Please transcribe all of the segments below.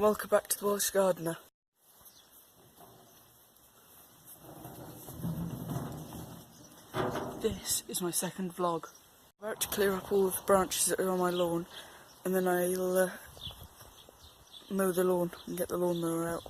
welcome back to the Welsh Gardener. This is my second vlog. I'm about to clear up all of the branches that are on my lawn, and then I'll mow the lawn and get the lawnmower out.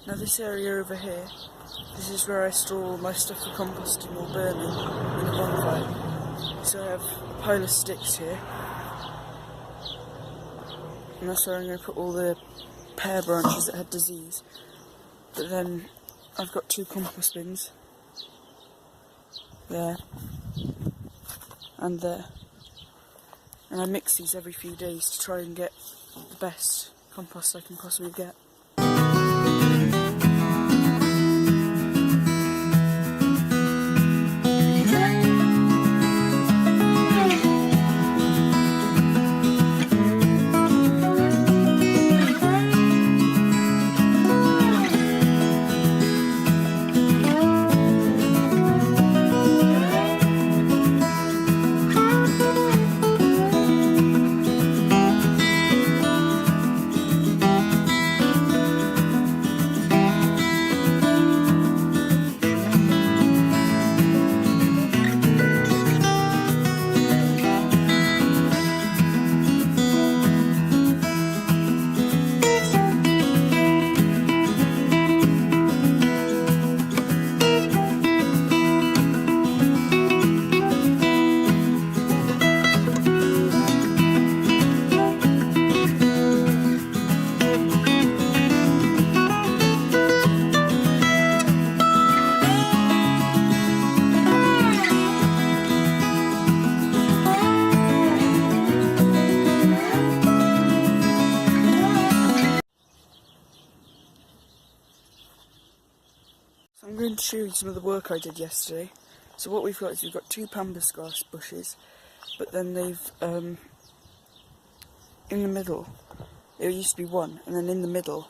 Now this area over here, this is where I store all my stuff for composting or burning in a bonfire. So I have a pile of sticks here, and that's where I'm going to put all the pear branches that had disease. But then I've got 2 compost bins, there and there, and I mix these every few days to try and get the best compost I can possibly get. I'm going to show you some of the work I did yesterday. So what we've got is we've got 2 pampas grass bushes, but then they've, in the middle, there used to be 1, and then in the middle,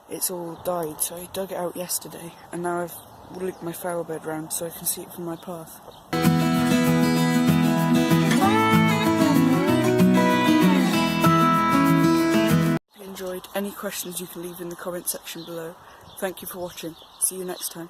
it's all died. So I dug it out yesterday, and now I've looped my flower bed round so I can see it from my path. If you enjoyed, any questions you can leave in the comment section below. Thank you for watching. See you next time.